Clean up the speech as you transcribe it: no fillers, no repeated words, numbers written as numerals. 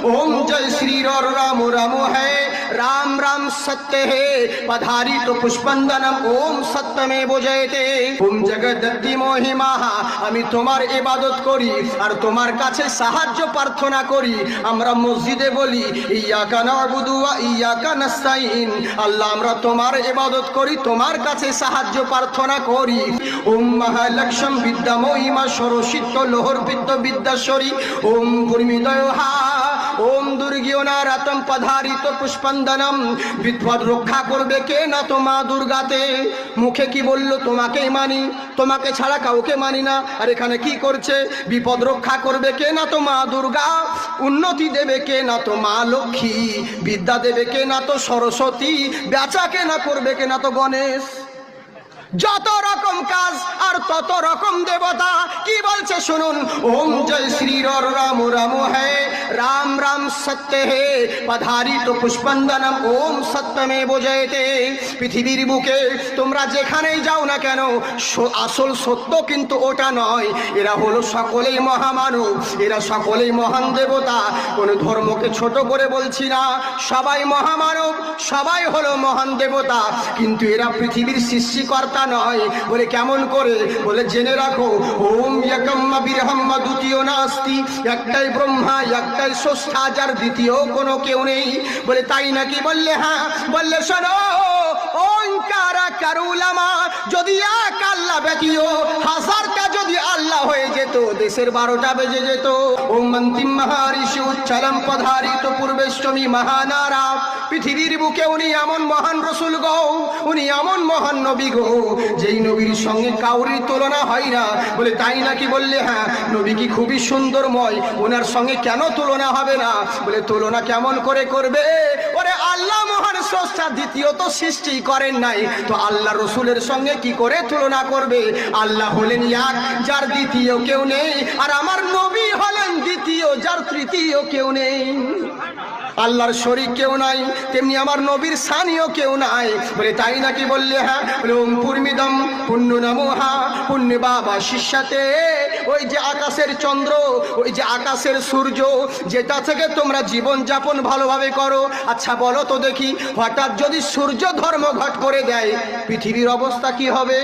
ओम जय श्री राम राम है राम राम सत्य है पधारी तो पुष्पंदनम ओम सत्यमेव जयते ओम जगद्दत्ति महिमा আমি তোমার ইবাদত করি আর তোমার কাছে সাহায্য প্রার্থনা করি। আমরা মসজিদে বলি ইয়াকা নাবুদু ওয়া ইয়াকা নাস্তাইন, আল্লাহ আমরা তোমার ইবাদত করি, তোমার কাছে সাহায্য প্রার্থনা করি। ওম মহালক্ষ্মী বিদ্যা মহিমা সরস্বতী লোহর বিদ্যাশ্বরী ওম ভূমিদয়হা ওম দুর্গিয়নারাতম পধারিত পুষ্পন্দনম। বিপদ রক্ষা করবে কে না তো মা দুর্গাতে। মুখে কি বললো তোমাকেই মানি, তোমাকে ছাড়া কাউকে মানি না, আর এখানে কি করছে? বিপদ রক্ষা করবে কে না তো মা দুর্গা, উন্নতি দেবে কে না তো মা লক্ষ্মী, বিদ্যা দেবে কে না তো সরস্বতী, বেচা কে না করবে কে না তো গণেশ। যত রকম কাজ আর তত রকম দেবতা। কি বলছে শুনুন, ওম জয় শ্রী রাম রাম হ্যায় রাম রাম সত্য হে পধারি তো পুষ্পন্দনম ওম সত্যমেব জয়তে। পৃথিবীর বুকে তোমরা যেখানেই যাও না কেন আসল সত্য কিন্তু ওটা নয়। এরা হলো সকলেই মহামানব, এরা সকলেই মহান দেবতা। কোন ধর্মকে ছোট করে বলছি না, সবাই মহামানব, সবাই হলো মহান দেবতা, কিন্তু এরা পৃথিবীর সৃষ্টিকর্তা নয়। বলে কেমন করে? বলে জেনে রাখো ওম একম্মা বিরহম্মা দ্বিতীয় নাস্তি, একটাই ব্রহ্মা একটাই স্রষ্টা, যার দ্বিতীয় কোনো কেউ নেই। বলে তাই নাকি? বললে হ্যাঁ। বললে শোনো ওঙ্কারা কারুলামা, যদি এক আল্লাহ ব্যতীত হাজারটা যদি আল্লাহ হয়ে যেত দেশের 12টা বেজে যেত। ওম মন্তিম মহারিষি উচ্চলম পধারিত পূর্বেষ্টমী মহানারা। পৃথিবীর বুকে উনি এমন মহান রসুল গো, উনি এমন মহান নবী গো, যেই নবীর সঙ্গে কাউরির তুলনা হয় না। বলে তাই নাকি? বললে হ্যাঁ। নবী কি খুবই সুন্দরময়, ওনার সঙ্গে কেন তুলনা হবে না? বলে তুলনা কেমন করে করবে? ওরে আল্লাহ মহান স্রষ্টা, দ্বিতীয় তো সৃষ্টি করেন নাই, তো আল্লাহ রসুলের সঙ্গে কি করে তুলনা করবে? আল্লাহ হলেন এক, যার দ্বিতীয় কেউ নেই, আর আমার নবী হলেন দ্বিতীয়, যার তৃতীয় কেউ নেই। আল্লাহর শরীক কেউ নাই, তেমনি আমার নবীর স্থানীয় কেউ নাই। বলে তাই নাকি? বললে হ্যাঁ। বলে ওম পূর্মিদম পুণ্য নমোহা, পুণ্য বাবা শিষ্যাতে। ওই যে আকাশের চন্দ্র, ওই যে আকাশের সূর্য, যেটা থেকে তোমরা জীবন যাপন ভালোভাবে করো। আচ্ছা বলো তো দেখি, হঠাৎ যদি সূর্য ধর্মঘট করে দেয় পৃথিবীর অবস্থা কি হবে?